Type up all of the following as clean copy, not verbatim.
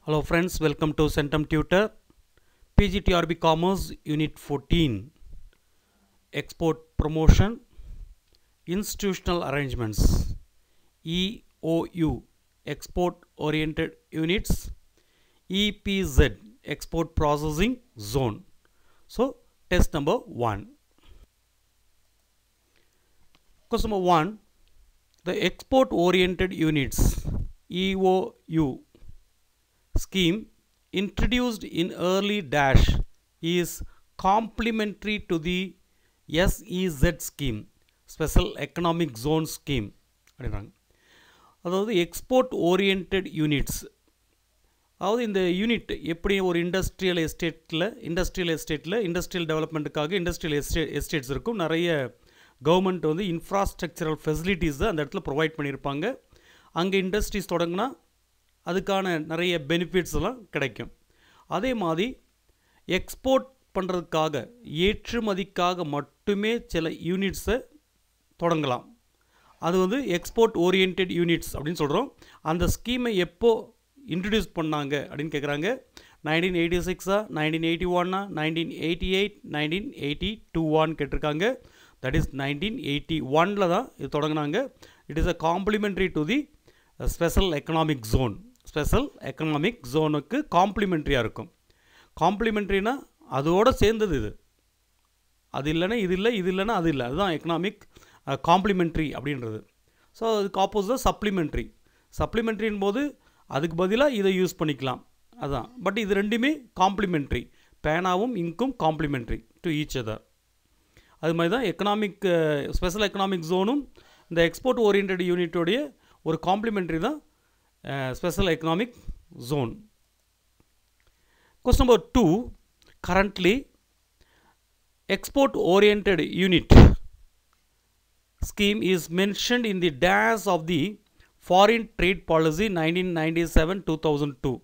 Hello friends, welcome to Centum Tutor. PGTRB Commerce Unit 14. Export Promotion, Institutional Arrangements, EOU, Export Oriented Units, EPZ, Export Processing Zone. So, test number 1. Question number 1. The Export Oriented Units, EOU, scheme introduced in early dash is complementary to the SEZ scheme, Special Economic Zone scheme. அதாவது export orient units, அதாவது இந்த unit எப்படி ஒரு industrial எஸ்டேட்டில் industrial டெவலப்மெண்ட்டுக்காக industrial estates இருக்கும். நிறைய government வந்து infrastructural ஃபெசிலிட்டிஸை அந்த இடத்துல ப்ரொவைட் பண்ணியிருப்பாங்க. அங்கே இண்டஸ்ட்ரீஸ் தொடங்கினா அதுக்கான நிறைய பெனிஃபிட்ஸ் எல்லாம் கிடைக்கும். அதே மாதிரி எக்ஸ்போர்ட் பண்ணுறதுக்காக ஏற்றுமதிக்காக மட்டுமே சில யூனிட்ஸை தொடங்கலாம். அது வந்து எக்ஸ்போர்ட் ஓரியன்ட் யூனிட்ஸ் அப்படின்னு சொல்கிறோம். அந்த ஸ்கீமை எப்போ இன்ட்ரடியூஸ் பண்ணாங்க அப்படின்னு கேட்குறாங்க. 1986 1981 1988 1982 கேட்டிருக்காங்க. தட் இஸ் 1981 தான் இது தொடங்கினாங்க. It is a complementary to the special economic zone. Special economic ஜோனுக்கு காம்ப்ளிமெண்ட்ரியாக இருக்கும். காம்ப்ளிமெண்ட்ரினா அதோடு சேர்ந்தது இது. அது இல்லைன்னா இது இல்லை, இது இல்லைன்னா அது இல்லை. அதுதான் எக்கனாமிக் காம்ப்ளிமெண்ட்ரி அப்படின்றது. ஸோ அதுக்கு ஆப்போசிட் சப்ளிமெண்ட்ரி. சப்ளிமெண்ட்ரின் போது அதுக்கு பதிலாக இதை யூஸ் பண்ணிக்கலாம், அதுதான். பட் இது ரெண்டுமே காம்ப்ளிமெண்ட்ரி. பேனாவும் இங்கும் காம்ப்ளிமெண்ட்ரி டு ஈச் அதர். அது மாதிரி தான் எக்கனாமிக் ஸ்பெஷல் எக்கனாமிக் ஜோனும் இந்த எக்ஸ்போர்ட் ஓரியன்ட் யூனிட்டோடைய ஒரு காம்ப்ளிமெண்ட்ரி தான் special economic zone. Question number 2. Currently, export oriented unit scheme is mentioned in the dash of the foreign trade policy 1997-2002.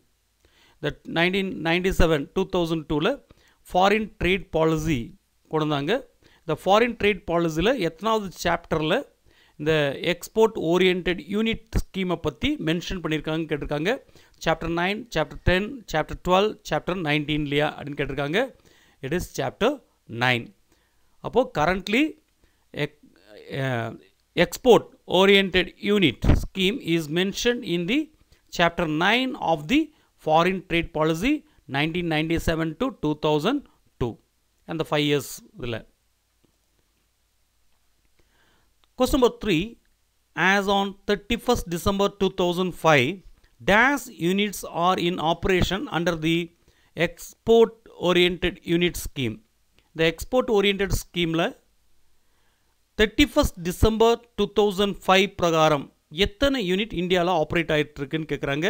That 1997-2002 foreign trade policy கொண்டாங்க. இந்த foreign trade policyல எத்தனாவது சாப்டரில் இந்த export orient unit ஸ்கீமை பற்றி mention பண்ணியிருக்காங்க கேட்டிருக்காங்க. சாப்டர் 9, சாப்டர் 10, சாப்டர் 12, சாப்டர் 19 இல்லையா அப்படின்னு கேட்டிருக்காங்க. It is chapter 9. அப்போது currently export oriented unit scheme is mentioned in the chapter 9 of the foreign trade policy 1997 to 2002 and the 5 years இதில். Question number 3. As on 31st December 2005, dash units are in operation under the export oriented unit scheme. The export oriented scheme la 31st December 2005 பிரகாரம் எத்தனை unit இந்தியாவில் operate ஆகிட்டு இருக்குன்னு கேட்குறாங்க.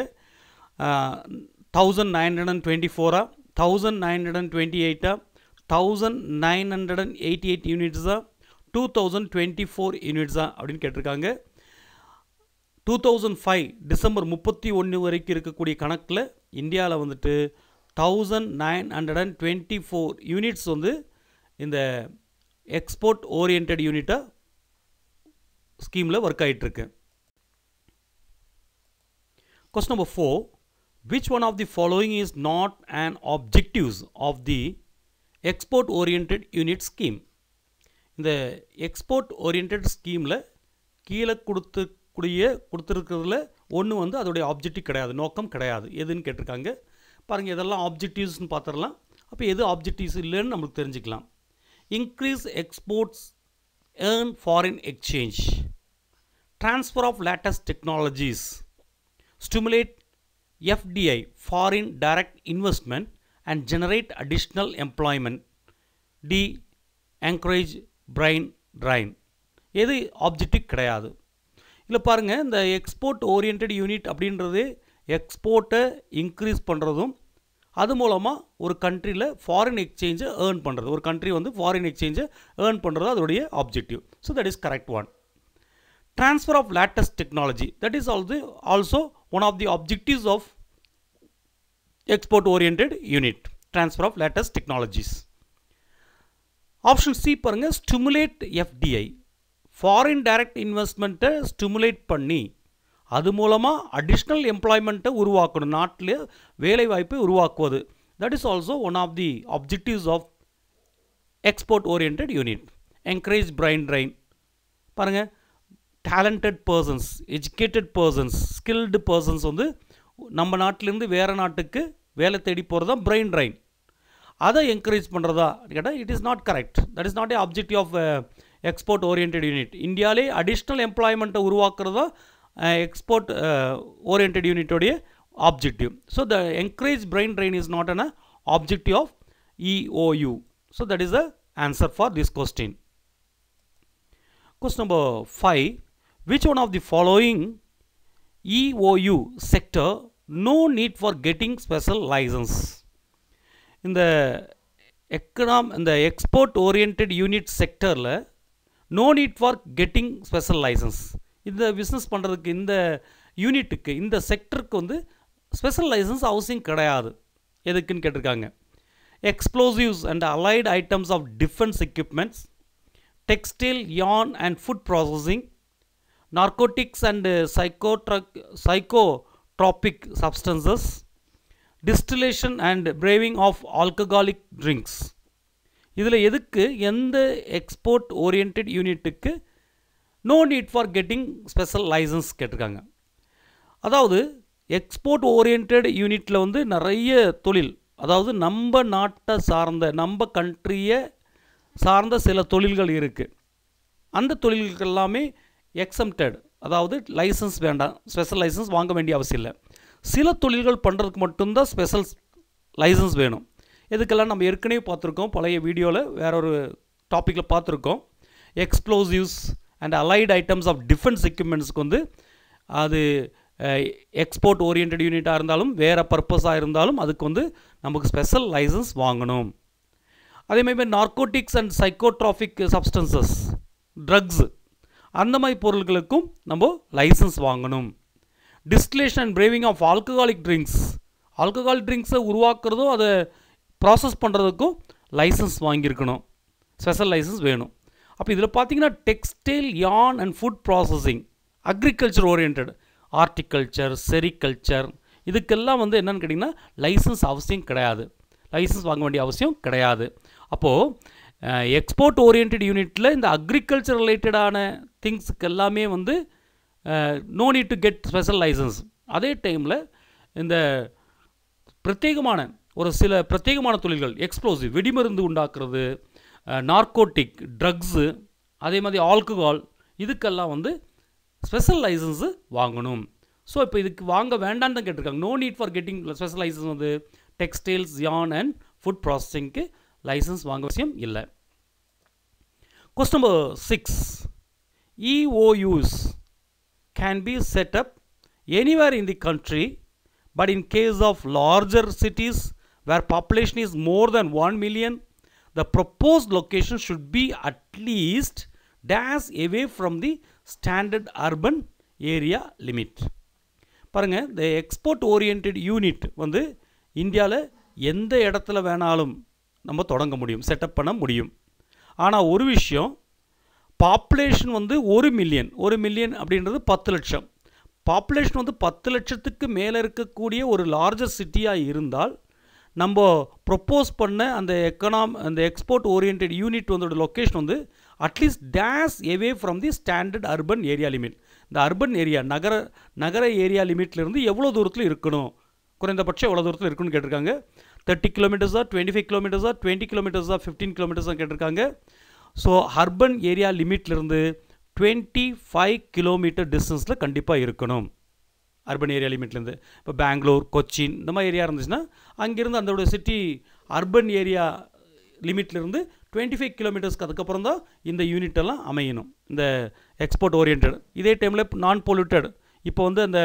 1924 1928 1988 யூனிட்ஸா 2024 யூனிட்ஸா அப்படின்னு கேட்டிருக்காங்க. 2005 December 31 வரைக்கும் இருக்கக்கூடிய கணக்கில் இந்தியாவில் வந்துட்டு 1924 யூனிட்ஸ் வந்து இந்த எக்ஸ்போர்ட் ஓரியன்ட் யூனிட்டாக ஸ்கீமில் ஒர்க் ஆகிட்டுருக்கு. Question number 4. Which one of the following is not an objectives of the export oriented unit scheme? இந்த எக்ஸ்போர்ட் ஓரியன்ட் ஸ்கீமில் கீழே கொடுத்துருக்கிறதுல ஒன்று வந்து அதோடைய ஆப்ஜெக்டிவ் கிடையாது, நோக்கம் கிடையாது. எதுன்னு கேட்டிருக்காங்க பாருங்கள். இதெல்லாம் ஆப்ஜெக்டிவ்ஸ்னு பார்த்துடலாம். அப்போ எது ஆப்ஜெக்டிவ்ஸ் இல்லைன்னு நம்மளுக்கு தெரிஞ்சுக்கலாம். Increase exports, earn foreign exchange, transfer of latest technologies, stimulate FDI, foreign direct investment and generate additional employment, D encourage brain drain. எது ஆப்ஜெக்டிவ் கிடையாது. இல்லை பாருங்கள், இந்த எக்ஸ்போர்ட் ஓரியன்ட் யூனிட் அப்படின்றது எக்ஸ்போர்ட்டை இன்க்ரீஸ் பண்ணுறதும் அது மூலமாக ஒரு கண்ட்ரியில் ஃபாரின் எக்ஸ்சேஞ்சை ஏர்ன் பண்ணுறது, ஒரு கண்ட்ரி வந்து ஃபாரின் எக்ஸ்சேஞ்சை ஏர்ன் பண்ணுறது அதோடைய objective. So that is correct one. Transfer of latest technology, that is also one of the objectives of export orient unit. Transfer of latest technologies. Option C பாருங்கள், stimulate FDI, foreign direct இன்வெஸ்ட்மெண்ட்டை stimulate பண்ணி அது மூலமாக additional எம்ப்ளாய்மெண்ட்டை உருவாக்கணும், நாட்டில் வேலைவாய்ப்பை உருவாக்குவது. That is also one of the objectives of export orient unit. Encourage brain drain. பாருங்கள், talented persons, educated persons, skilled persons வந்து நம்ம நாட்டிலேருந்து வேறு நாட்டுக்கு வேலை தேடி போகிறது தான் பிரைன் ட்ரைன். அதை என்கரேஜ் பண்ணுறதா கேட்டால் it is not correct. That is not a objective of export orient unit. இந்தியாவிலே அடிஷ்னல் எம்ப்ளாய்மெண்ட்டை உருவாக்குறதா எக்ஸ்போர்ட் ஓரியன்ட் யூனிட்டோடைய objective. So the encourage brain drain is not an objective of EOU. So that is the answer for this question. Question number 5. Which one of the following EOU sector no need for getting special license? இந்த இந்த export orient unit செக்டரில் no need for getting special license. இந்த business பண்ணுறதுக்கு, இந்த யூனிட்டுக்கு, இந்த செக்டருக்கு வந்து special licence அவசியம் கிடையாது. எதுக்குன்னு கேட்டிருக்காங்க. Explosives and allied items of defence equipments, textile, yarn and food processing, narcotics and psychotropic substances, distillation and brewing of alcoholic drinks. இதில் எதுக்கு, எந்த எக்ஸ்போர்ட் ஓரியன்ட் யூனிட்டுக்கு no need for getting special licence கேட்டிருக்காங்க. அதாவது எக்ஸ்போர்ட் ஓரியன்ட் யூனிட்டில் வந்து நிறைய தொழில், அதாவது நம்ம நாட்டை சார்ந்த, நம்ம கண்ட்ரியை சார்ந்த சில தொழில்கள் இருக்குது. அந்த தொழில்களுக்கு எல்லாமே எக்ஸம்டட், அதாவது லைசன்ஸ் வேண்டாம், ஸ்பெஷல் லைசன்ஸ் வாங்க வேண்டிய அவசியம் இல்லை. சில தொழில்கள் பண்ணுறதுக்கு மட்டும்தான் ஸ்பெஷல் லைசன்ஸ் வேணும். இதுக்கெல்லாம் நம்ம ஏற்கனவே பார்த்துருக்கோம், பழைய வீடியோவில் வேற ஒரு டாப்பிக்கில் பார்த்துருக்கோம். Explosives and allied items of defence எக்யூப்மெண்ட்ஸ்க்கு வந்து அது எக்ஸ்போர்ட் ஓரியன்ட் யூனிட்டாக இருந்தாலும் வேறு பர்பஸாக இருந்தாலும் அதுக்கு வந்து நமக்கு ஸ்பெஷல் லைசன்ஸ் வாங்கணும். அதேமாதிரி narcotics and psychotropic substances, drugs, அந்த மாதிரி பொருட்களுக்கும் நம்ம லைசன்ஸ் வாங்கணும். Distillation and brewing of alcoholic drinks, alcoholic ட்ரிங்க்ஸை உருவாக்குறதும் அதை ப்ராசஸ் பண்ணுறதுக்கும் லைசன்ஸ் வாங்கியிருக்கணும், ஸ்பெஷல் லைசன்ஸ் வேணும். அப்போ இதில் பார்த்தீங்கன்னா textile, yarn and food processing, agriculture orient, horticulture, sericulture, இதுக்கெல்லாம் வந்து என்னென்னு கேட்டிங்கன்னா லைசன்ஸ் அவசியம் கிடையாது, லைசன்ஸ் வாங்க வேண்டிய அவசியம் கிடையாது. அப்போது எக்ஸ்போர்ட் ஓரியன்ட் யூனிட்டில் இந்த அக்ரிகல்ச்சர் ரிலேட்டடான திங்ஸுக்கு எல்லாமே வந்து no need to get special licence. அதே டைமில் இந்த பிரத்யேகமான ஒரு சில பிரத்யேகமான தொழில்கள், எக்ஸ்ப்ளோசிவ், வெடிமருந்து உண்டாக்குறது, நார்கோட்டிக், ட்ரக்ஸு, அதே மாதிரி ஆல்கஹால், இதுக்கெல்லாம் வந்து ஸ்பெஷல் லைசன்ஸு வாங்கணும். ஸோ இப்போ இதுக்கு வாங்க வேண்டான்னு தான் கேட்டிருக்காங்க. No need for getting special licence வந்து டெக்ஸ்டைல்ஸ், யார்ன் அண்ட் ஃபுட் ப்ராசஸிங்க்கு லைசன்ஸ் வாங்க அவசியம் இல்லை. Question number 6. EOUs can be set up anywhere in the country, but in case of larger cities where population is more than 1 million, the proposed location should be at least dash away from the standard urban area limit. பாருங்கள், இந்த export orient unit வந்து இந்தியாவில் எந்த இடத்துல வேணாலும் நம்ம தொடங்க முடியும், செட்டப் பண்ண முடியும். ஆனால் ஒரு விஷயம், பாப்புலேஷன் வந்து 1 மில்லியன் அப்படின்றது 10 லட்சம். பாப்புலேஷன் வந்து 10 லட்சத்துக்கு மேலே இருக்கக்கூடிய ஒரு லார்ஜர் சிட்டியாக இருந்தால் நம்ம ப்ரொப்போஸ் பண்ண அந்த எக்ஸ்போர்ட் ஓரியன்ட் யூனிட் வந்து லொக்கேஷன் வந்து at least dash எவே from the standard urban area limit. இந்த அர்பன் ஏரியா, நகர ஏரியா லிமிட்லேருந்து எவ்வளோ தூரத்தில் இருக்கணும், குறைந்தபட்சம் எவ்வளோ தூரத்தில் இருக்குன்னு கேட்டிருக்காங்க. 30 கிலோமீட்டர்ஸா, 25 கிலோமீட்டர்ஸா, 20 கிலோமீட்டர்ஸா, 15 கிலோமீட்டர்ஸா கேட்டிருக்காங்க. ஸோ அர்பன் ஏரியா லிமிட்லேருந்து 25 கிலோமீட்டர் டிஸ்டன்ஸில் கண்டிப்பாக இருக்கணும், அர்பன் ஏரியா லிமிட்லேருந்து. இப்போ பெங்களூர், கொச்சின் இந்த மாதிரி ஏரியா இருந்துச்சுன்னா அங்கேருந்து அதோட சிட்டி அர்பன் ஏரியா லிமிட்லேருந்து 25 கிலோமீட்டர்ஸ்க்கு அதுக்கப்புறம் தான் இந்த யூனிட்டெல்லாம் அமையணும், இந்த எக்ஸ்போர்ட் ஓரியன்ட். இதே டைமில் நான் பொல்யூட்டட், இப்போ வந்து அந்த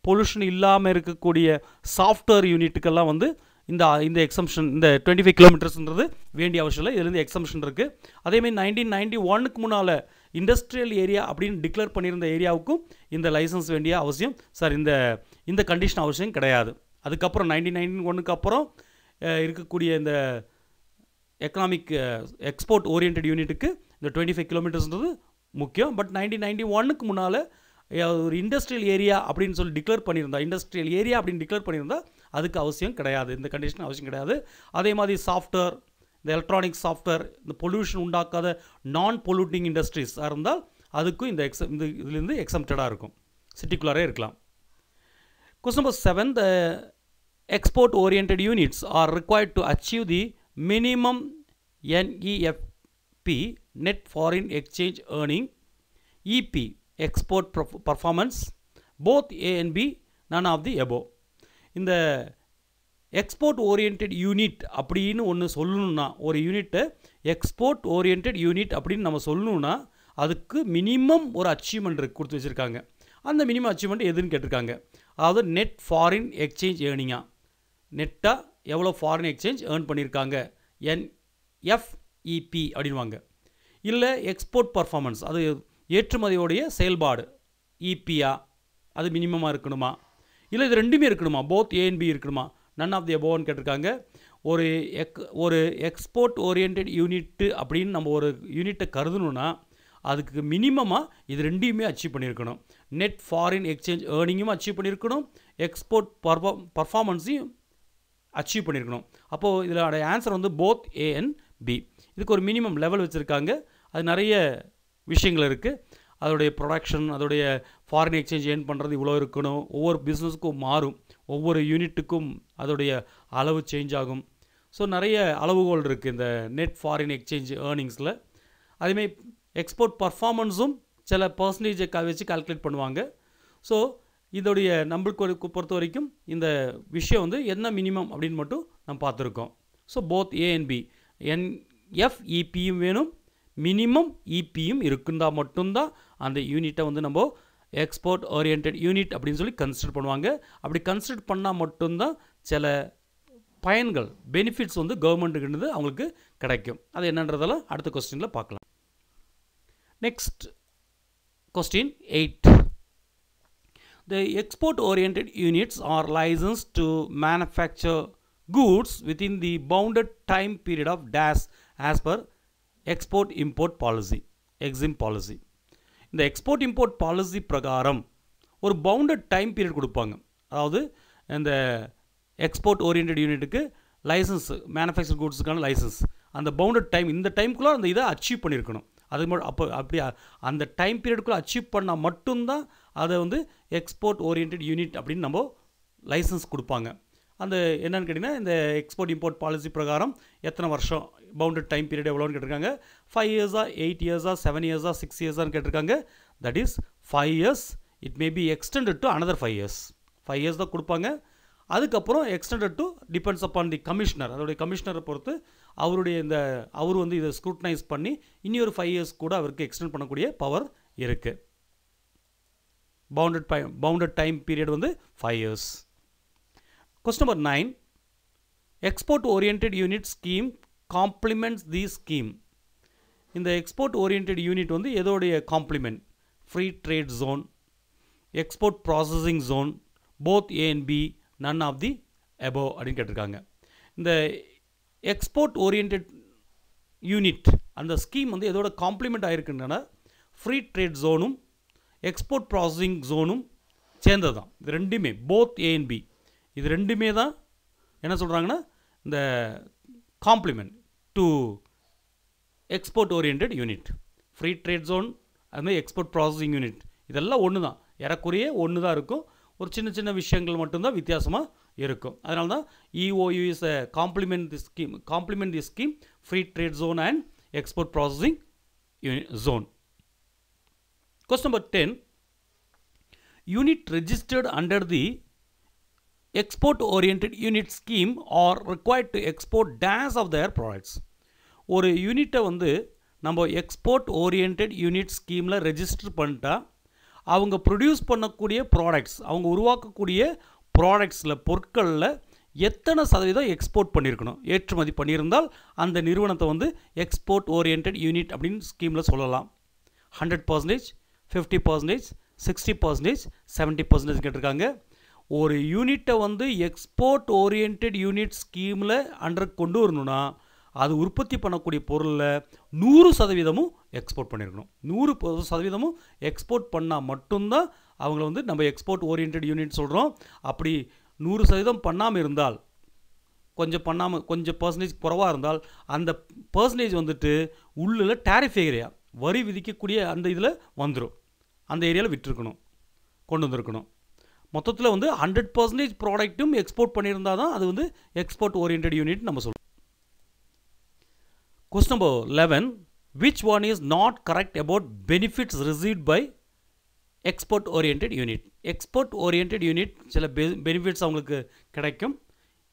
பொல்யூஷன் இல்லாமல் இருக்கக்கூடிய சாஃப்ட்வேர் யூனிட்டுக்கெல்லாம் வந்து இந்த எக்ஸம்ஷன், இந்த 25 கிலோமீட்டர்ஸ்ன்றது வேண்டிய அவசியம் இல்லை, இதுலேருந்து எக்ஸம்ஷன் இருக்குது. அதேமாதிரி 1991க்கு முன்னால் இண்டஸ்ட்ரியல் ஏரியா அப்படின்னு டிக்ளேர் பண்ணியிருந்த ஏரியாவுக்கும் இந்த லைசன்ஸ் வேண்டிய அவசியம் இந்த கண்டிஷன் அவசியம் கிடையாது. அதுக்கப்புறம் 1991க்கு அப்புறம் இருக்கக்கூடிய இந்த எக்கனாமிக் எக்ஸ்போர்ட் ஓரியன்ட் யூனிட்டுக்கு இந்த 25 கிலோமீட்டர்ஸ்ன்றது முக்கியம். பட் 1991க்கு முன்னால் ஒரு இண்டஸ்ட்ரியல் ஏரியா அப்படின்னு சொல்லி டிக்ளேர் பண்ணியிருந்தா, இண்டஸ்ட்ரியல் ஏரியா அப்படின்னு டிக்ளேர் பண்ணியிருந்தா அதுக்கு அவசியம் கிடையாது, இந்த கண்டிஷன் அவசியம் கிடையாது. அதே மாதிரி சாஃப்ட்வேர், இந்த எலக்ட்ரானிக் சாஃப்ட்வேர், இந்த பொல்யூஷன் உண்டாக்காத நான் பொல்யூட்டிங் இண்டஸ்ட்ரீஸாக இருந்தால் அதுக்கும் இந்த இதுலேருந்து எக்ஸம்ப்டடாக இருக்கும், சிட்டிக்குள்ளாரே இருக்கலாம். Question number 7, the export oriented units are required to achieve the minimum NEFP, net foreign exchange earning, EP, export performance, both A and B, none of the above. இந்த export orient unit அப்படின்னு ஒன்று சொல்லணுன்னா, ஒரு யூனிட்டை export orient unit அப்படின்னு நம்ம சொல்லணுன்னா அதுக்கு மினிமம் ஒரு அச்சீவ்மெண்ட் கொடுத்து வச்சுருக்காங்க. அந்த மினிமம் அச்சீவ்மெண்ட் எதுன்னு கேட்டிருக்காங்க. அதாவது நெட் ஃபாரின் எக்ஸ்சேஞ்ச் ஏர்னிங்கா, நெட்டாக எவ்வளோ ஃபாரின் எக்ஸ்சேஞ்ச் ஏர்ன் பண்ணியிருக்காங்க, NFEP அப்படின்வாங்க. இல்லை எக்ஸ்போர்ட் பர்ஃபார்மன்ஸ், அது ஏற்றுமதியோடைய செயல்பாடு, EPயா, அது மினிமமாக இருக்கணுமா, இல்லை இது ரெண்டுமே இருக்கணுமா, போத் A and B இருக்கணுமா, நன் ஆஃப் தி அபோவ்னு கேட்டிருக்காங்க. ஒரு எக்ஸ்போர்ட் ஓரியன்ட் யூனிட்டு அப்படின்னு நம்ம ஒரு யூனிட்டை கருதணுன்னா அதுக்கு மினிமமாக இது ரெண்டையுமே அச்சீவ் பண்ணியிருக்கணும். நெட் ஃபாரின் எக்ஸ்சேஞ்ச் ஏர்னிங்கும் அச்சீவ் பண்ணியிருக்கணும், எக்ஸ்போர்ட் பர்ஃபார்மன்ஸையும் அச்சீவ் பண்ணியிருக்கணும். அப்போது இதில் ஆன்சர் வந்து போத் A and B. இதுக்கு ஒரு மினிமம் லெவல் வச்சுருக்காங்க. அது நிறைய விஷயங்கள் இருக்குது. அதோடைய ப்ரொடக்ஷன், அதோடைய ஃபாரின் எக்ஸ்சேஞ்ச் ஏர்ன் பண்ணுறது இவ்வளோ இருக்கணும், ஒவ்வொரு பிஸ்னஸுக்கும் மாறும், ஒவ்வொரு யூனிட்டுக்கும் அதோடைய அளவு சேஞ்ச் ஆகும். ஸோ நிறைய அளவுகோல் இருக்குது இந்த நெட் ஃபாரின் எக்ஸ்சேஞ்ச் ஏர்னிங்ஸில். அதேமாதிரி எக்ஸ்போர்ட் பர்ஃபார்மன்ஸும் சில பர்சன்டேஜை வச்சு கால்குலேட் பண்ணுவாங்க. ஸோ இதோடைய நம்மளுக்கு பொறுத்த வரைக்கும் இந்த விஷயம் வந்து என்ன மினிமம் அப்படின்னு மட்டும் நம்ம பார்த்துருக்கோம். So both A and B, NFEPயும் வேணும், மினிமம் EPயும் இருக்குந்தால் மட்டும்தான் அந்த யூனிட்டை வந்து நம்ம எக்ஸ்போர்ட் ஓரியன்ட் யூனிட் அப்படின்னு சொல்லி கன்சிடர் பண்ணுவாங்க. அப்படி கன்சிடர் பண்ணால் மட்டும்தான் சில பயன்கள், பெனிஃபிட்ஸ் வந்து கவர்மெண்ட்டுக்கு அவங்களுக்கு கிடைக்கும். அது என்னன்றதெல்லாம் அடுத்த கொஸ்டினில் பார்க்கலாம். Next question 8. The export oriented units are licensed to manufacture goods within the bounded time period of dash as per export import policy, EXIM policy. இந்த எக்ஸ்போர்ட் இம்போர்ட் பாலிசி பிரகாரம் ஒரு பவுண்டட் டைம் பீரியட் கொடுப்பாங்க. அதாவது இந்த export oriented யூனிட்டுக்கு licence, manufacture கூட்ஸுக்கான licence, அந்த bounded time, இந்த டைமுக்குள்ளே அந்த இதை அச்சீவ் பண்ணியிருக்கணும். அது அப்படி அந்த டைம் பீரியடுக்குள்ளே அச்சீவ் பண்ணால் மட்டும்தான் அதை வந்து எக்ஸ்போர்ட் ஓரியன்ட் யூனிட் அப்படின்னு நம்ம லைசன்ஸ் கொடுப்பாங்க. அந்த என்னென்னு கேட்டிங்கன்னா, இந்த எக்ஸ்போர்ட் இம்போர்ட் பாலிசி பிரகாரம் எத்தனை வருஷம் பவுண்டட் டைம் பீரியட் எவ்வளோன்னு கேட்டிருக்காங்க. 5 இயர்ஸா, 8 இயர்ஸா, 7 இயர்ஸா, 6 இயர்ஸான்னு கேட்டிருக்காங்க. That is 5 years. It may be extended to another 5 years. 5 years தான் கொடுப்பாங்க. அதுக்கப்புறம் extended to depends upon the commissioner, அதோடைய கமிஷனரை பொறுத்து அவருடைய அவர் வந்து இதை ஸ்க்ரூட்டனைஸ் பண்ணி இனி ஒரு 5 இயர்ஸ் கூட அவருக்கு எக்ஸ்டெண்ட் பண்ணக்கூடிய பவர் இருக்குது. பவுண்டட் டைம் பீரியட் வந்து 5 years. Question number 9. Export oriented unit scheme complements the scheme. இந்த எக்ஸ்போர்ட் ஓரியன்ட் யூனிட் வந்து எதோடைய complement? Free trade zone, export processing zone, both A and B, none of the above அப்படின்னு கேட்டிருக்காங்க. இந்த export orient unit அந்த scheme வந்து எதோட complement ஆகிருக்குன்னா ஃப்ரீ ட்ரேட் ஜோனும் எக்ஸ்போர்ட் ப்ராசஸிங் ஜோனும் சேர்ந்தது தான். இது ரெண்டுமே போத் A and B, இது ரெண்டுமே தான் என்ன சொல்கிறாங்கன்னா இந்த complement to export orient unit. Free trade zone, அதுமாதிரி எக்ஸ்போர்ட் ப்ராசஸிங் யூனிட், இதெல்லாம் ஒன்று தான், ஏறக்குறைய ஒன்று தான் இருக்கும். ஒரு சின்ன சின்ன விஷயங்கள் மட்டும்தான் வித்தியாசமாக இருக்கும். அதனால தான் EOU is a complement the scheme, free trade zone and export processing zone. Question number 10. Unit registered under the export oriented unit scheme are required to export dash of their products. ஒரு யூனிட்டை வந்து நம்ம export orient unit ஸ்கீமில் register பண்ணிட்டா அவங்க produce பண்ணக்கூடிய products, அவங்க உருவாக்கக்கூடிய ப்ராடக்ட்ஸில், பொருட்களில் எத்தனை சதவீதம் எக்ஸ்போர்ட் பண்ணியிருக்கணும், ஏற்றுமதி பண்ணியிருந்தால் அந்த நிறுவனத்தை வந்து எக்ஸ்போர்ட் ஓரியன்ட் யூனிட் அப்படின்னு ஸ்கீமில் சொல்லலாம். 100%, 50%, 60%, 70% கேட்டிருக்காங்க. ஒரு யூனிட்டை வந்து எக்ஸ்போர்ட் ஓரியன்ட் யூனிட் ஸ்கீமில் அண்டர் கொண்டு வரணும்னா அது உற்பத்தி பண்ணக்கூடிய பொருளில் 100% எக்ஸ்போர்ட் பண்ணியிருக்கணும். 100% எக்ஸ்போர்ட் பண்ணால் மட்டும்தான் அவங்கள வந்து நம்ம எக்ஸ்போர்ட் ஓரியன்ட் யூனிட் சொல்கிறோம். அப்படி 100% பண்ணாமல் இருந்தால், கொஞ்சம் பர்சன்டேஜ் குறைவாக இருந்தால், அந்த பர்சன்டேஜ் வந்துட்டு உள்ள டேரிஃப் ஏரியா, வரி விதிக்கக்கூடிய அந்த இதில் வந்துடும். அந்த ஏரியாவில் விட்டுருக்கணும், கொண்டு வந்திருக்கணும். மொத்தத்தில் வந்து 100% ப்ராடக்ட்டும் எக்ஸ்போர்ட் பண்ணியிருந்தால் தான் அது வந்து எக்ஸ்போர்ட் ஓரியன்ட் யூனிட் நம்ம சொல்கிறோம். Question number 11. Which one is not correct about benefits received by export oriented unit? Export oriented unit சில benefits அவங்களுக்கு கிடைக்கும்.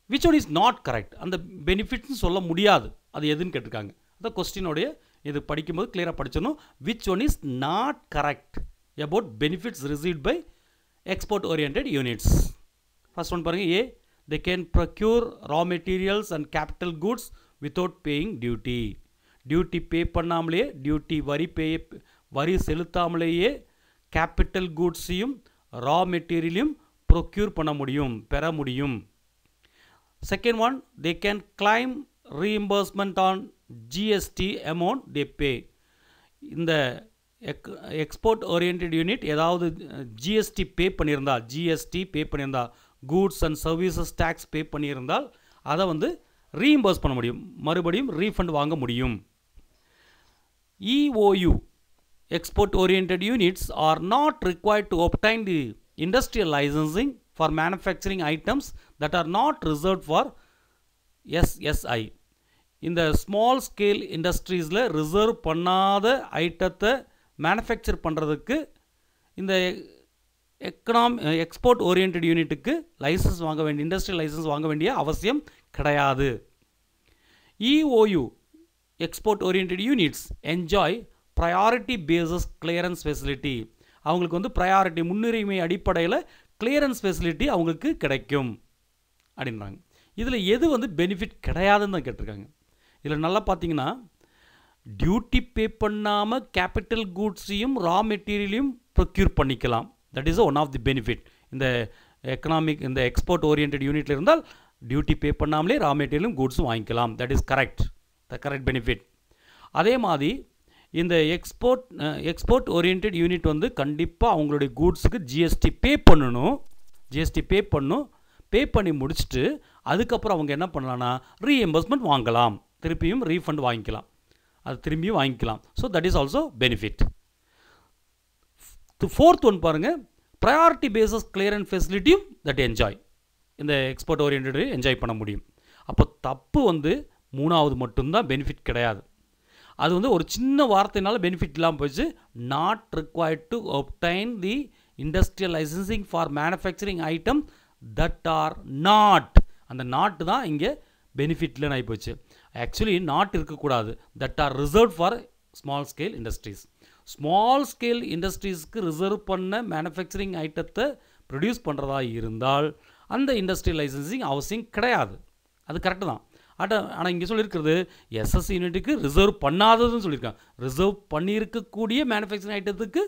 Which one is not correct? அந்த benefits சொல்ல முடியாது, அது எதுன்னு கேட்டிருக்காங்க. அந்த கொஸ்டினோடைய இது படிக்கும்போது கிளியராக படிச்சிடணும். Which one is not correct about benefits received by export oriented units? First one பாருங்க. A. They can procure raw materials and capital goods without paying duty. Duty pay பண்ணாமலேயே, வரி செலுத்தாமலேயே கேபிட்டல் கூட்ஸையும் ரா மெட்டீரியலையும் ப்ரொக்யூர் பண்ண முடியும், பெற முடியும். Second one, they can claim reimbursement on GST amount they pay. இந்த எக்ஸ்போர்ட் ஓரியன்ட் யூனிட் ஏதாவது ஜிஎஸ்டி பே பண்ணியிருந்தால், goods and services tax pay பண்ணியிருந்தால் அதை வந்து ரீஇம்பர்ஸ் பண்ண முடியும், மறுபடியும் ரீஃபண்ட் வாங்க முடியும். EOU, export oriented units, are not required to obtain the industrial licensing for manufacturing items that are not reserved for SSI. இந்த ஸ்மால் ஸ்கேல் இண்டஸ்ட்ரீஸில் ரிசர்வ் பண்ணாத ஐட்டத்தை மேனுஃபேக்சர் பண்ணுறதுக்கு இந்த எக்ஸ்போர்ட் ஓரியன்ட் யூனிட்டுக்கு லைசன்ஸ் வாங்க வேண்டிய, இண்டஸ்ட்ரியல் லைசன்ஸ் வாங்க வேண்டிய அவசியம் கிடையாது. EOU, export oriented units, enjoy priority basis clearance facility. அவங்களுக்கு வந்து ப்ரையாரிட்டி, முன்னுரிமை அடிப்படையில் கிளியரன்ஸ் ஃபெசிலிட்டி அவங்களுக்கு கிடைக்கும் அப்படின்றாங்க. இதில் எது வந்து பெனிஃபிட் கிடையாதுன்னு தான் கேட்டிருக்காங்க. இதில் நல்லா பார்த்தீங்கன்னா, டியூட்டி பே பண்ணாமல் கேபிட்டல் கூட்ஸையும் ரா மெட்டீரியலையும் ப்ரொக்யூர் பண்ணிக்கலாம். That is one of the benefit. இந்த எக்ஸ்போர்ட் ஓரியன்ட் யூனிட்டில் இருந்தால் டியூட்டி பே பண்ணாமலே ரா மெட்டீரியலும் கூட்ஸும் வாங்கிக்கலாம். That is correct, the correct benefit. அதே மாதிரி இந்த எக்ஸ்போர்ட் ஓரியன்ட் யூனிட் வந்து கண்டிப்பாக அவங்களுடைய கூட்ஸுக்கு ஜிஎஸ்டி பே பண்ணணும். பே பண்ணி முடிச்சுட்டு அதுக்கப்புறம் அவங்க என்ன பண்ணலான்னா ரீஎம்பர்ஸ்மெண்ட் வாங்கலாம், திருப்பியும் ரீஃபண்ட் வாங்கிக்கலாம், அது திரும்பியும் வாங்கிக்கலாம். So that is also benefit. Fourth one பாருங்கள், ப்ரையாரிட்டி பேசஸ் கிளியரன்ஸ் ஃபெசிலிட்டியும் தட் என்ஜாய். இந்த எக்ஸ்போர்ட் ஓரியன்ட் என்ஜாய் பண்ண முடியும். அப்போ தப்பு வந்து மூணாவது மட்டும்தான், பெனிஃபிட் கிடையாது. அது வந்து ஒரு சின்ன வார்த்தைனால பெனிஃபிட் இல்லாமல் போயிடுச்சு. Not required to obtain the industrial licensing for manufacturing item that are not. அந்த நாட்டு தான் இங்கே பெனிஃபிட்லன்னு ஆகி போச்சு. ஆக்சுவலி நாட் இருக்கக்கூடாது. That are reserve for small scale industries. Small scale இண்டஸ்ட்ரீஸ்க்கு ரிசர்வ் பண்ண மேனுஃபேக்சரிங் ஐட்டத்தை ப்ரொடியூஸ் பண்ணுறதா இருந்தால் அந்த இண்டஸ்ட்ரியல் லைசன்சிங் அவசியம் கிடையாது. அது கரெக்டு தான். ஆனால் இங்கே சொல்லியிருக்கிறது எஸ்எஸ்சி யூனிட்டுக்கு ரிசர்வ் பண்ணாததுன்னு சொல்லியிருக்காங்க. ரிசர்வ் பண்ணியிருக்கக்கூடிய மேனுஃபேக்சரிங் ஐட்டத்துக்கு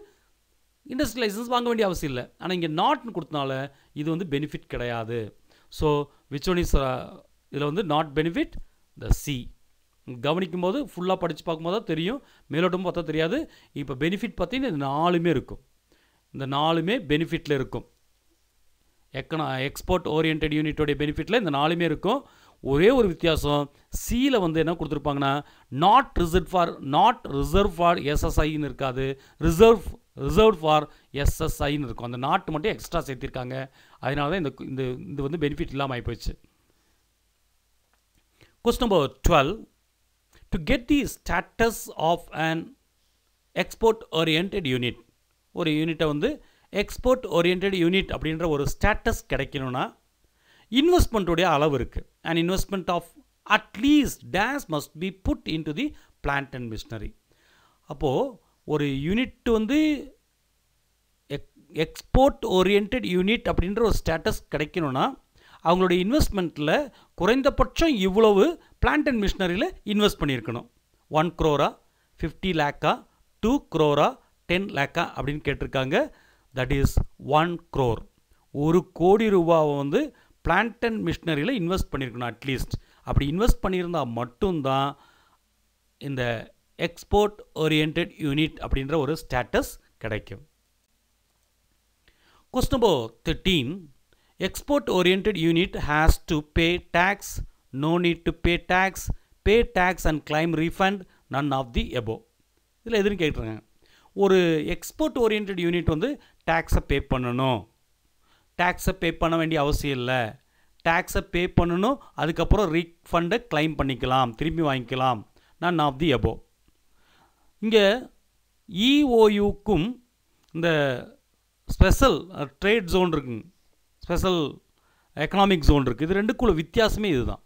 இண்டஸ்ட்ரியல் லைசன்ஸ் வாங்க வேண்டிய அவசியம் இல்லை. ஆனால் இங்கே நாட்னு கொடுத்தனால இது வந்து பெனிஃபிட் கிடையாது. ஸோ விச் ஒன் இஸ் இதில் வந்து நாட் பெனிஃபிட், த சி. கவனிக்கும் போது ஃபுல்லாக படித்து பார்க்கும்போது தான் தெரியும், மேலோட்டமும் பார்த்தா தெரியாது. இப்போ பெனிஃபிட் பார்த்தீங்கன்னா இந்த 4மே இருக்கும். இந்த 4மே பெனிஃபிட்டில் இருக்கும். எக்ஸ்போர்ட் ஓரியன்ட் யூனிட்டோடைய பெனிஃபிட்டில் இந்த 4மே இருக்கும். ஒரே ஒரு வித்தியாசம், சியில் வந்து என்ன கொடுத்துருப்பாங்கன்னா நாட் ரிசர்வ் ஃபார் எஸ்எஸ்ஐன்னு இருக்காது, ரிசர்வ் ஃபார் எஸ்எஸ்ஐன்னு இருக்கும். அந்த நாட் மட்டும் எக்ஸ்ட்ரா சேர்த்திருக்காங்க. அதனால தான் இந்த வந்து பெனிஃபிட் இல்லாமல் ஆகிப்போச்சு. Question number 12. To get the status of an export oriented unit, ஒரு யூனிட்டை வந்து எக்ஸ்போர்ட் ஓரியன்ட் யூனிட் அப்படின்ற ஒரு ஸ்டேட்டஸ் கிடைக்கணும்னா இன்வெஸ்ட்மெண்ட்டுடைய அளவு இருக்குது. And investment of at least days must be put in to the plant and machinery. அப்போது ஒரு யூனிட் வந்து எக்ஸ்போர்ட் ஓரியன்ட் யூனிட் அப்படின்ற ஒரு ஸ்டேட்டஸ் கிடைக்கணும்னா அவங்களுடைய இன்வெஸ்ட்மெண்ட்டில் குறைந்தபட்சம் இவ்வளவு பிளான்ட் அண்ட் மிஷினரியில் இன்வெஸ்ட் பண்ணியிருக்கணும். 1 crore, 50 lakh, 2 crore, 10 lakh அப்படின்னு கேட்டிருக்காங்க. That is 1 crore. 1 கோடி ரூபாவை வந்து பிளான்ட் அண்ட் மிஷினரியில் இன்வெஸ்ட் பண்ணியிருக்கணும் அட்லீஸ்ட். அப்படி இன்வெஸ்ட் பண்ணியிருந்தால் மட்டும்தான் இந்த எக்ஸ்போர்ட் ஓரியன்ட் யூனிட் அப்படின்ற ஒரு ஸ்டேட்டஸ் கிடைக்கும். Question number 13. Export oriented unit has to pay tax, no need to pay tax and claim refund, none of the above. இதில் எதுன்னு கேட்குறாங்க. ஒரு எக்ஸ்போர்ட் ஓரியன்ட் யூனிட் வந்து டேக்ஸை பே பண்ணணும், டேக்ஸை பே பண்ண வேண்டிய அவசியம் இல்லை, டேக்ஸை பே பண்ணணும், அதுக்கப்புறம் ரீஃபண்டை கிளைம் பண்ணிக்கலாம், திரும்பி வாங்கிக்கலாம், none of the above. இங்கே இஓயுக்கும் இந்த ஸ்பெஷல் ட்ரேட் ஜோன் இருக்குங்க, ஸ்பெஷல் எக்கனாமிக் ஜோன் இருக்குது, இது ரெண்டுக்குள்ள வித்தியாசமே இதுதான்.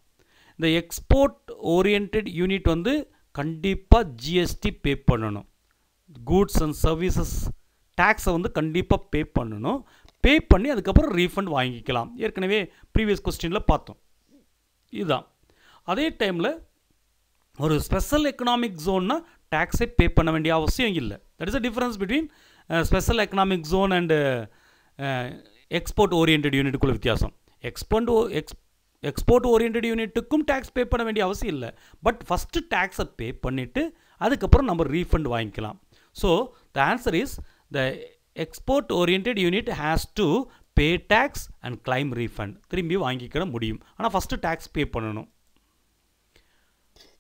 இந்த எக்ஸ்போர்ட் ஓரியன்ட் யூனிட் வந்து கண்டிப்பாக ஜிஎஸ்டி பே பண்ணணும், கூட்ஸ் அண்ட் சர்வீசஸ் டேக்ஸை வந்து கண்டிப்பாக பே பண்ணணும், பே பண்ணி அதுக்கப்புறம் ரீஃபண்ட் வாங்கிக்கலாம். ஏற்கனவே ப்ரீவியஸ் கொஸ்டினில் பார்த்தோம் இதுதான். அதே டைமில் ஒரு ஸ்பெஷல் எக்கனாமிக் ஜோன்னா டேக்ஸை பே பண்ண வேண்டிய அவசியம் இல்லை. That is a difference between special economic zone and export orient யூனிட்டுக்குள்ள வித்தியாசம். எக்ஸ்போர்ட் ஓரியன்ட் யூனிட்டுக்கும் டேக்ஸ் பே பண்ண வேண்டிய அவசியம் இல்லை, பட் ஃபஸ்ட்டு டேக்ஸை பே பண்ணிவிட்டு அதுக்கப்புறம் நம்ம ரீஃபண்ட் வாங்கிக்கலாம். So the answer is the export orient unit has to pay tax and claim refund, திரும்பி வாங்கிக்கிற முடியும், ஆனால் ஃபஸ்ட்டு டேக்ஸ் பே பண்ணணும்.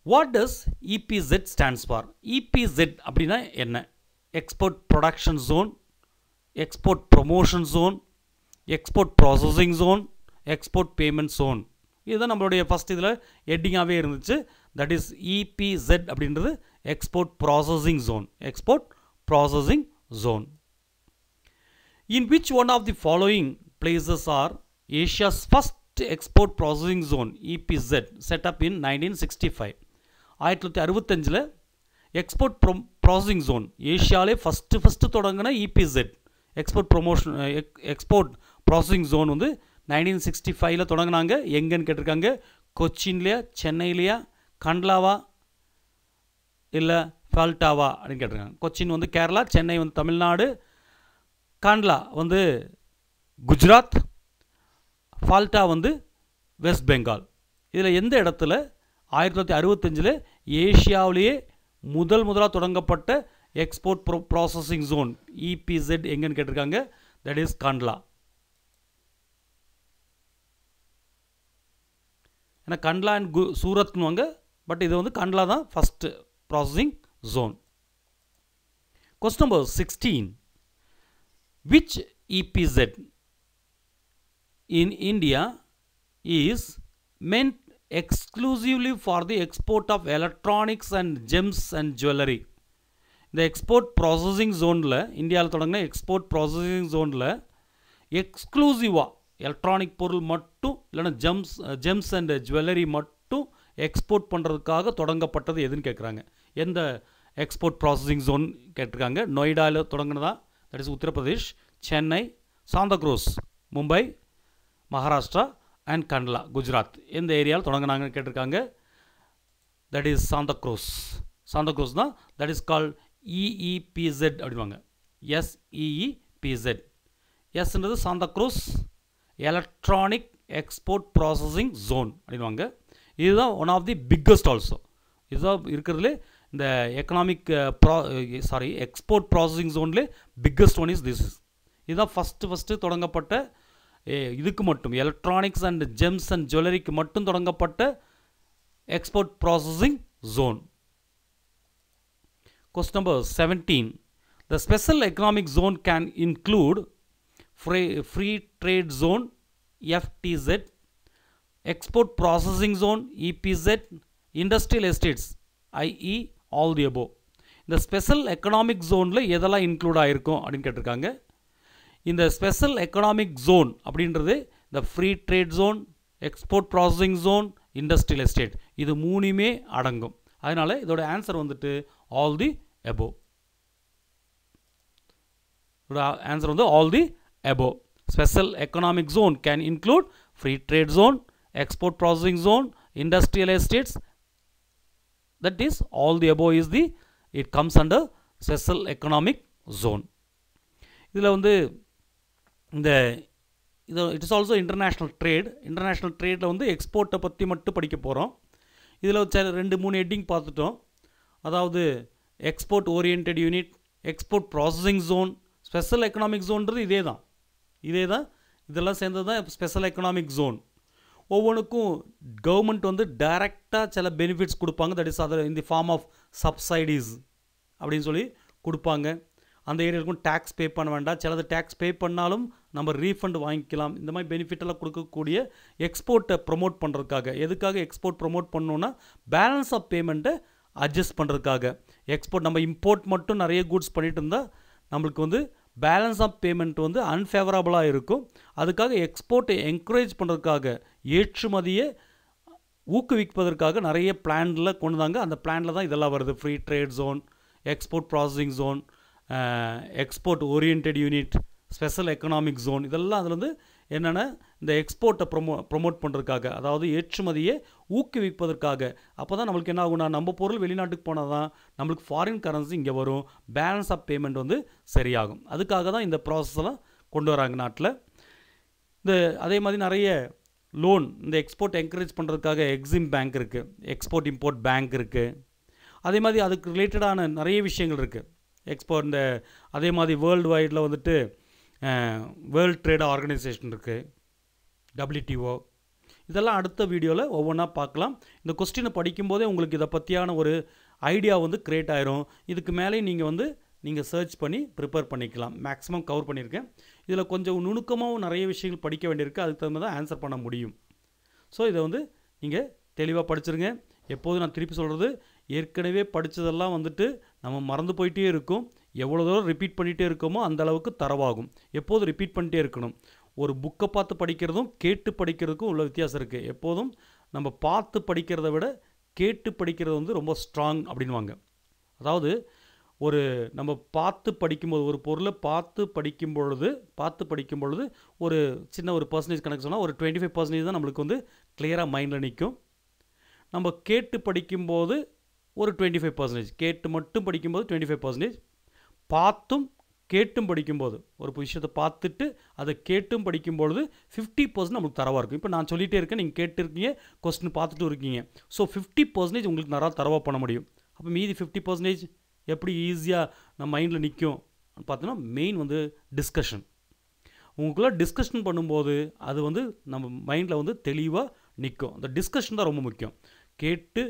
What does EPZ stands for? EPZ அப்படின்னா என்ன? Export production zone, export promotion zone, export processing zone, export payment zone. இதுதான் நம்மளுடைய first இதில் ஹெட்டிங்காகவே இருந்துச்சு. தட் இஸ் இபிசெட் அப்படின்றது export processing zone, export processing zone. In which one of the following places are Asia's first export processing zone EPZ set up in 1965? 1965 export processing zone ஏஷியாவிலே first தொடங்கின EPZ export processing zone வந்து 1965 தொடங்கினாங்க. எங்கன்னு கேட்டிருக்காங்க, கொச்சின்லையா, சென்னையிலையா, கண்ட்லாவா இல்லை ஃபால்டாவா அப்படின்னு கேட்டிருக்காங்க. கொச்சின் வந்து கேரளா, சென்னை வந்து தமிழ்நாடு, காண்ட்லா வந்து குஜராத், ஃபால்டா வந்து வெஸ்ட் பெங்கால். இதில் எந்த இடத்துல 1965 ஏஷியாவிலேயே முதலாக தொடங்கப்பட்ட எக்ஸ்போர்ட் ப்ராசஸிங் ஜோன் இபிசெட் எங்கன்னு கேட்டிருக்காங்க? That is Kandla. ஏன்னா கண்ட்லா அண்ட் சூரத்னுவாங்க, பட் இது வந்து காண்ட்லா தான் first processing zone. Question number 16. Which EPZ in India is meant exclusively for the export of electronics and gems and jewelry? இந்த எக்ஸ்போர்ட் ப்ராசஸிங் ஜோனில், இந்தியாவில் தொடங்கின எக்ஸ்போர்ட் ப்ராசஸிங் ஜோனில் எக்ஸ்க்ளூசிவாக எலக்ட்ரானிக் பொருள் மட்டும் இல்லைன்னா ஜெம்ஸ் அண்ட் ஜுவல்லரி மட்டும் எக்ஸ்போர்ட் பண்ணுறதுக்காக தொடங்கப்பட்டது எதுன்னு கேட்குறாங்க. எந்த எக்ஸ்போர்ட் ப்ராசஸிங் ஜோன் கேட்டிருக்காங்க? நொய்டாவில் தொடங்கினதா, that is Uttar Pradesh, Chennai, சாந்தாக்ரூஸ் Mumbai, Maharashtra and Kandla Gujarat, எந்த ஏரியாவில் தொடங்கினாங்கன்னு கேட்டிருக்காங்க? That is சாந்தாக்ரூஸ். சாந்தாக்ரூஸ் தான், தட் இஸ் கால் இஇபிசெட் அப்படின்வாங்க. எஸ்இஇபிசெட். எஸ்ன்றது Santacruz electronic export processing zone அப்படின்வாங்க. இதுதான் one of the biggest also. இதுதான் இருக்கிறதுலே இந்த எக்கனாமிக் எக்ஸ்போர்ட் ப்ராசஸிங் ஜோன்லே பிக்கஸ்ட் ஒன் இஸ் திஸ். இதுதான் ஃபஸ்ட்டு தொடங்கப்பட்ட, இதுக்கு மட்டும் எலக்ட்ரானிக்ஸ் அண்ட் ஜெம்ஸ் அண்ட் ஜுவல்லரிக்கு மட்டும் தொடங்கப்பட்ட export processing zone. Question number 17. The special economic zone can include free trade zone FTZ, export processing zone EPZ, industrial estates IE, all the above. இந்த special economic ஜோனில் எதெல்லாம் include ஆகிருக்கும் அப்படின்னு கேட்டிருக்காங்க. இந்த ஸ்பெஷல் எக்கனாமிக் ஜோன் அப்படின்றது இந்த free trade zone, export processing zone, industrial estate, இது மூணுமே அடங்கும். அதனால் இதோட ஆன்சர் வந்துட்டு ஆல் தி above. Answer வந்து all the above. Special economic zone can include free trade zone, export processing zone, industrial estates. That is all the above is the, it comes under special economic zone. இதில் வந்து இந்த இது it is also international trade. International ட்ரேடில் வந்து எக்ஸ்போர்ட்டை பற்றி மட்டும் படிக்க போகிறோம். இதில் 2-3 ஹெட்டிங் பார்த்துட்டோம். அதாவது export orient unit, export processing zone, special economic ஜோன்றது இதே தான். இதே தான் இதெல்லாம் சேர்ந்தது தான் ஸ்பெஷல் எக்கனாமிக் ஜோன். ஒவ்வொன்றுக்கும் கவர்மெண்ட் வந்து டைரெக்டாக சில பெனிஃபிட்ஸ் கொடுப்பாங்க. That is other in the form of subsidies அப்படின்னு சொல்லி கொடுப்பாங்க. அந்த ஏரியாவுக்கும் டேக்ஸ் பே பண்ண வேண்டாம். சிலது டேக்ஸ் பே பண்ணாலும் நம்ம ரீஃபண்ட் வாங்கிக்கலாம். இந்த மாதிரி பெனிஃபிட்டெல்லாம் கொடுக்கக்கூடிய எக்ஸ்போர்ட்டை ப்ரொமோட் பண்ணுறதுக்காக. எதுக்காக எக்ஸ்போர்ட் ப்ரொமோட் பண்ணணுன்னா பேலன்ஸ் ஆஃப் பேமெண்ட்டை அட்ஜஸ்ட் பண்ணுறதுக்காக. எக்ஸ்போர்ட் நம்ம இம்போர்ட் மட்டும் நிறைய கூட்ஸ் பண்ணிட்டு இருந்தால் நம்மளுக்கு வந்து பேலன்ஸ் ஆஃப் பேமெண்ட் வந்து அன்ஃபேவரபுளாக இருக்கும். அதுக்காக எக்ஸ்போர்ட்டை என்கரேஜ் பண்ணுறதுக்காக, ஏற்றுமதியை ஊக்குவிப்பதற்காக நிறைய பிளானில் கொண்டு வந்தாங்க. அந்த பிளானில் தான் இதெல்லாம் வருது. Free trade zone, export processing zone, export oriented unit, special economic zone, இதெல்லாம் அதில் வந்து என்னென்னா இந்த எக்ஸ்போர்ட்டை ப்ரொமோட் பண்ணுறதுக்காக, அதாவது ஏற்றுமதியை ஊக்குவிப்பதற்காக. அப்போ தான் நம்மளுக்கு என்ன ஆகும்னா, நம்ம பொருள் வெளிநாட்டுக்கு போனால் தான் நம்மளுக்கு ஃபாரின் கரன்சி இங்கே வரும், பேலன்ஸ் ஆஃப் பேமெண்ட் வந்து சரியாகும். அதுக்காக தான் இந்த ப்ராசஸ்லாம் கொண்டு வராங்க நாட்டில். இந்த அதே மாதிரி நிறைய லோன் இந்த எக்ஸ்போர்ட் என்கரேஜ் பண்ணுறதுக்காக எக்ஸிம் பேங்க் இருக்குது, எக்ஸ்போர்ட் இம்போர்ட் பேங்க் இருக்குது. அதே மாதிரி அதுக்கு ரிலேட்டடான நிறைய விஷயங்கள் இருக்குது. எக்ஸ்போர்ட் இந்த அதே மாதிரி வேர்ல்டு வைடில் வந்துட்டு வேர்ல்டு ட்ரேட் ஆர்கனைசேஷன் இருக்குது, WTO. இதெல்லாம் அடுத்த வீடியோவில் ஒவ்வொன்றா பார்க்கலாம். இந்த கொஸ்டினை படிக்கும்போதே உங்களுக்கு இதை பற்றியான ஒரு ஐடியா வந்து க்ரியேட் ஆயிரும். இதுக்கு மேலே நீங்கள் சர்ச் பண்ணி ப்ரிப்பேர் பண்ணிக்கலாம். மேக்ஸிமம் கவர் பண்ணியிருக்கேன். இதில் கொஞ்சம் நுணுக்கமாகவும் நிறைய விஷயங்கள் படிக்க வேண்டியிருக்கு. அதுக்கு தகுந்த தான் ஆன்சர் பண்ண முடியும். ஸோ இதை வந்து நீங்கள் தெளிவாக படிச்சிருங்க. எப்போதும் நான் திருப்பி சொல்கிறது, ஏற்கனவே படித்ததெல்லாம் வந்துட்டு நம்ம மறந்து போயிட்டே இருக்கும். எவ்வளோ தூரம் ரிப்பீட் பண்ணிகிட்டே இருக்கோமோ அந்த அளவுக்கு தரவாகும். எப்போதும் ரிப்பீட் பண்ணிட்டே இருக்கணும். ஒரு புக்கை பார்த்து படிக்கிறதும் கேட்டு படிக்கிறதுக்கும் உள்ள வித்தியாசம் இருக்குது. எப்போதும் நம்ம பார்த்து படிக்கிறத விட கேட்டு படிக்கிறது வந்து ரொம்ப ஸ்ட்ராங் அப்படின்வாங்க. அதாவது நம்ம பார்த்து படிக்கும்போது, ஒரு பொருளை பார்த்து படிக்கும் பொழுது ஒரு சின்ன ஒரு பர்சன்டேஜ் கணக்கு சொன்னால் ஒரு 25% தான் நம்மளுக்கு வந்து கிளியராக மைண்டில் நிற்கும். நம்ம கேட்டு படிக்கும்போது ஒரு 25%, கேட்டு மட்டும் படிக்கும்போது 25%, பார்த்தும் கேட்டும் படிக்கும்போது, ஒரு விஷயத்தை பார்த்துட்டு அதை கேட்டும் படிக்கும்பொழுது 50% நம்மளுக்கு தரவாக இருக்கும். இப்போ நான் சொல்லிகிட்டே இருக்கேன், நீங்கள் கேட்டுருக்கீங்க, கொஸ்டின் பார்த்துட்டு இருக்கீங்க. ஸோ 50% உங்களுக்கு நிறையா தரவாக பண்ண முடியும். அப்போ மீதி 50% எப்படி ஈஸியாக நம்ம மைண்டில் நிற்கும் பார்த்தோன்னா, மெயின் வந்து டிஸ்கஷன். உங்களுக்குள்ள டிஸ்கஷன் பண்ணும்போது அது வந்து நம்ம மைண்டில் வந்து தெளிவாக நிற்கும். அந்த டிஸ்கஷன் தான் ரொம்ப முக்கியம். கேட்டு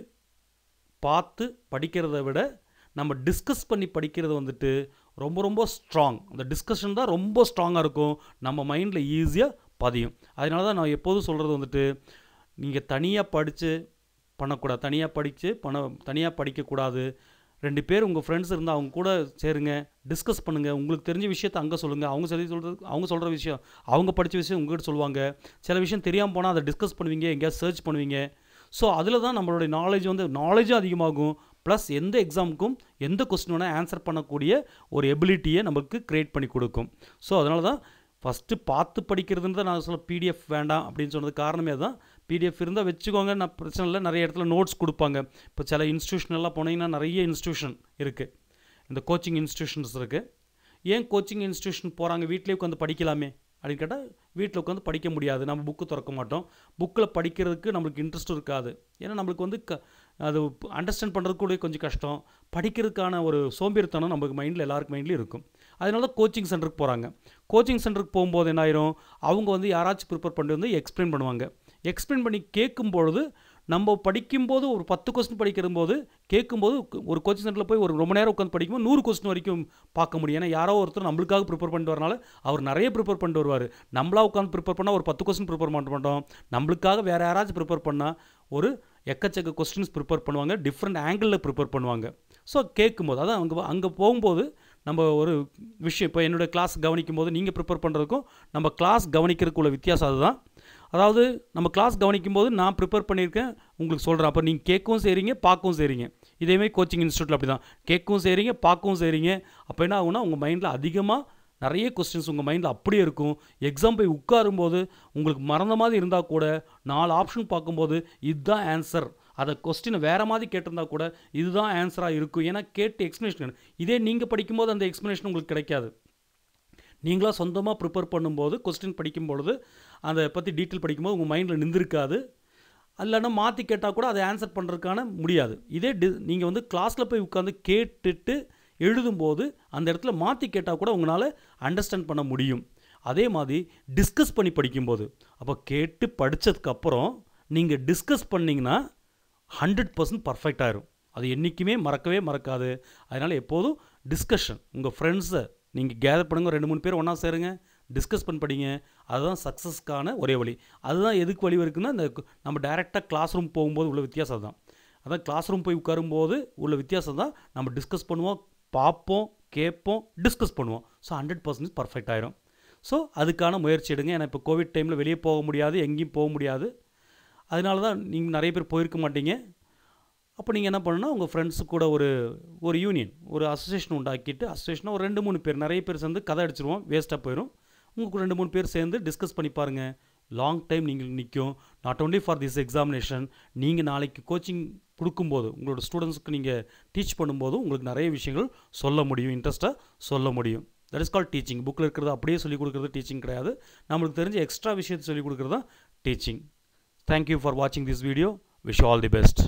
பார்த்து படிக்கிறத விட நம்ம டிஸ்கஸ் பண்ணி படிக்கிறது வந்துட்டு ரொம்ப ரொம்ப ஸ்ட்ராங். அந்த டிஸ்கஷன் தான் ரொம்ப ஸ்ட்ராங்காக இருக்கும், நம்ம மைண்டில் ஈஸியாக பதியும். அதனால தான் நான் எப்போதும் சொல்கிறது வந்துட்டு, நீங்கள் தனியாக படித்து பண்ணக்கூடாது, தனியாக படிக்கக்கூடாது. 2 பேர் உங்கள் ஃப்ரெண்ட்ஸ் இருந்தால் அவங்க கூட சேருங்க, டிஸ்கஸ் பண்ணுங்கள். உங்களுக்கு தெரிஞ்ச விஷயத்தை அங்கே சொல்லுங்கள். அவங்க சொல்கிற விஷயம், அவங்க படித்த விஷயம் உங்கள்கிட்ட சொல்லுவாங்க. சில விஷயம் தெரியாமல் போனால் அதை டிஸ்கஸ் பண்ணுவீங்க, எங்கேயாவது சர்ச் பண்ணுவீங்க. ஸோ அதில் தான் நம்மளுடைய நாலேஜும் அதிகமாகும். ப்ளஸ் எந்த எக்ஸாமுக்கும் எந்த கொஸ்டின் வேணால் ஆன்சர் பண்ணக்கூடிய ஒரு எபிலிட்டியை நமக்கு க்ரியேட் பண்ணி கொடுக்கும். ஸோ அதனால தான் ஃபஸ்ட்டு பார்த்து படிக்கிறதுன்னு தான் நான் சொல்ல, PDF வேண்டாம் அப்படின்னு சொன்னது காரணமே தான். PDF இருந்தால் வச்சுக்கோங்க, நான் பிரச்சனை இல்லை. நிறைய இடத்துல நோட்ஸ் கொடுப்பாங்க. இப்போ சில இன்ஸ்டியூஷனெல்லாம் போனீங்கன்னா நிறைய இன்ஸ்டியூஷன் இருக்குது, இந்த கோச்சிங் இன்ஸ்டியூஷன்ஸ் இருக்குது. ஏன் கோச்சிங் இன்ஸ்டியூஷன் போகிறாங்க? வீட்டிலே உட்காந்து படிக்கலாமே அப்படின்னு கேட்டால், வீட்டில் உட்காந்து படிக்க முடியாது. நம்ம புக்கு திறக்க மாட்டோம். புக்கில் படிக்கிறதுக்கு நம்மளுக்கு இன்ட்ரெஸ்ட்டும் இருக்காது. ஏன்னா நம்மளுக்கு வந்து அது அண்டர்ஸ்டாண்ட் பண்ணுறதுக்கு கூட கொஞ்சம் கஷ்டம். படிக்கிறதுக்கான ஒரு சோம்பேறித்தனம் நமக்கு மைண்டில், எல்லாருக்கு மைண்ட்லேயும் இருக்கும். அதனால தான் கோச்சிங் சென்டருக்கு போகிறாங்க. கோச்சிங் சென்டருக்கு போகும்போது என்ன ஆயிரும், அவங்க வந்து யாராச்சும் ப்ரிப்பேர் பண்ணி வந்து எக்ஸ்பிளைன் பண்ணுவாங்க. எக்ஸ்பிளைன் பண்ணி கேட்கும்பொழுது, நம்ம படிக்கும்போது ஒரு 10 கொஸ்டின் படிக்கிறபோது கேட்கும்போது, ஒரு கோச்சிங் சென்டரில் போய் ஒரு ரொம்ப நேரம் உட்காந்து படிக்கும்போது 100 கொஸ்டின் வரைக்கும் பார்க்க முடியும். ஏன்னா யாரோ ஒருத்தர் நம்மளுக்காக ப்ரிப்பேர் பண்ணிட்டு வரனால அவர் நிறைய ப்ரிப்பேர் பண்ணிட்டு வருவார். நம்மளா உட்காந்து ப்ரிப்பேர் பண்ணால் ஒரு 10 கொஸ்டின் ப்ரிப்பேர் பண்ண மாட்டோம். நம்மளுக்காக வேறு யாராச்சும் ப்ரிப்பேர் பண்ணால் ஒரு எக்கச்சக்க கொஸ்டின்ஸ் ப்ரிப்பேர் பண்ணுவாங்க, டிஃப்ரெண்ட் ஆங்கிளில் ப்ரிப்பேர் பண்ணுவாங்க. ஸோ கேட்கும்போது, அதான் அங்கே போகும்போது நம்ம ஒரு விஷயம், இப்போ என்னோடய கிளாஸ் கவனிக்கும் போது நீங்கள் ப்ரிப்பேர் பண்ணுறதுக்கும் நம்ம கிளாஸ் கவனிக்கிறதுக்குள்ள வித்தியாசம் அதுதான். அதாவது நம்ம கிளாஸ் கவனிக்கும்போது நான் ப்ரிப்பேர் பண்ணியிருக்கேன் உங்களுக்கு சொல்கிறேன். அப்போ நீங்கள் கேட்கவும் செய்கிறீங்க, பார்க்கவும் செய்கிறீங்க. இதேமாதிரி கோச்சிங் இன்ஸ்டியூட்டில் அப்படி தான், கேட்கவும் செய்கிறீங்க, பார்க்கவும் செய்கிறீங்க. அப்போ என்ன ஆகுனா, உங்கள் மைண்டில் அதிகமாக நிறைய கொஸ்டின்ஸ் உங்கள் மைண்டில் அப்படியே இருக்கும். எக்ஸாம் போய் உட்காரும்போது உங்களுக்கு மறந்த மாதிரி இருந்தால் கூட 4 ஆப்ஷன் பார்க்கும்போது இதுதான் ஆன்சர், அதை கொஸ்டினை வேறு மாதிரி கேட்டிருந்தா கூட இதுதான் ஆன்சராக இருக்கும். ஏன்னா கேட்டு எக்ஸ்ப்ளனேஷன். இதே நீங்கள் படிக்கும்போது அந்த எக்ஸ்ப்ளனேஷன் உங்களுக்கு கிடைக்காது. நீங்களாக சொந்தமாக ப்ரிப்பேர் பண்ணும்போது, கொஸ்டின் படிக்கும்பொழுது, அதை பற்றி டீட்டெயில் படிக்கும்போது உங்கள் மைண்டில் நின்றுருக்காது. இல்லைன்னா மாற்றி கேட்டால் கூட அதை ஆன்சர் பண்ணுறதுக்கான முடியாது. இதே நீங்கள் வந்து கிளாஸில் போய் உட்காந்து கேட்டுட்டு எழுதும்போது அந்த இடத்துல மாற்றி கேட்டால் கூட உங்களால் அண்டர்ஸ்டாண்ட் பண்ண முடியும். அதே மாதிரி டிஸ்கஸ் பண்ணி படிக்கும்போது, அப்போ கேட்டு படித்ததுக்கப்புறம் நீங்கள் டிஸ்கஸ் பண்ணிங்கன்னா 100% பர்ஃபெக்ட் ஆயிரும். அது என்றைக்குமே மறக்கவே மறக்காது. அதனால் எப்போதும் டிஸ்கஷன் உங்கள் ஃப்ரெண்ட்ஸை நீங்கள் கேதர் பண்ணுங்க, 2-3 பேர் ஒன்றா சேருங்க, டிஸ்கஸ் பண்ணி படிங்க. அதுதான் சக்ஸஸ்க்கான ஒரே வழி. அதுதான் எதுக்கு வழி இருக்குன்னா, இந்த நம்ம டைரெக்டாக கிளாஸ் ரூம் போகும்போது உள்ள வித்தியாசம் தான். அதான் கிளாஸ் ரூம் போய் உட்காரும்போது உள்ள வித்தியாசம் தான். நம்ம டிஸ்கஸ் பண்ணுவோம், பார்ப்போம், கேட்போம், டிஸ்கஸ் பண்ணுவோம். ஸோ 100% பர்ஃபெக்ட் ஆயிரும். ஸோ அதுக்கான முயற்சி எடுங்க. ஏன்னா இப்போ கோவிட் டைமில் வெளியே போக முடியாது, எங்கேயும் போக முடியாது. அதனால தான் நீங்கள் நிறைய பேர் போயிருக்க மாட்டீங்க. அப்போ நீங்கள் என்ன பண்ணணும்னா, உங்கள் ஃப்ரெண்ட்ஸு கூட ஒரு யூனியன், ஒரு அசோசியேஷன் உண்டாக்கிட்டு, அசோசியேஷனாக ஒரு 2-3 பேர், நிறைய பேர் சேர்ந்து கதை அடிச்சிருவோம், வேஸ்ட்டாக போயிடும். உங்களுக்கு 2-3 பேர் சேர்ந்து டிஸ்கஸ் பண்ணி பாருங்கள். லாங் டைம் நீங்கள் நிற்கும். Not only for this examination, நீங்கள் நாளைக்கு கோச்சிங் கொடுக்கும்போது, உங்களோட ஸ்டூடெண்ட்ஸுக்கு நீங்கள் டீச் பண்ணும்போது உங்களுக்கு நிறைய விஷயங்கள் சொல்ல முடியும், இன்ட்ரெஸ்ட்டாக சொல்ல முடியும். That is called teaching. புக்கில் இருக்கிறது அப்படியே சொல்லிக் கொடுக்குறது டீச்சிங் கிடையாது. நம்மளுக்கு தெரிஞ்ச எக்ஸ்ட்ரா விஷயத்தை சொல்லிக் கொடுக்குறது தான் டீச்சிங். தேங்க்யூ ஃபார் வாட்சிங் this video. Wish all the best.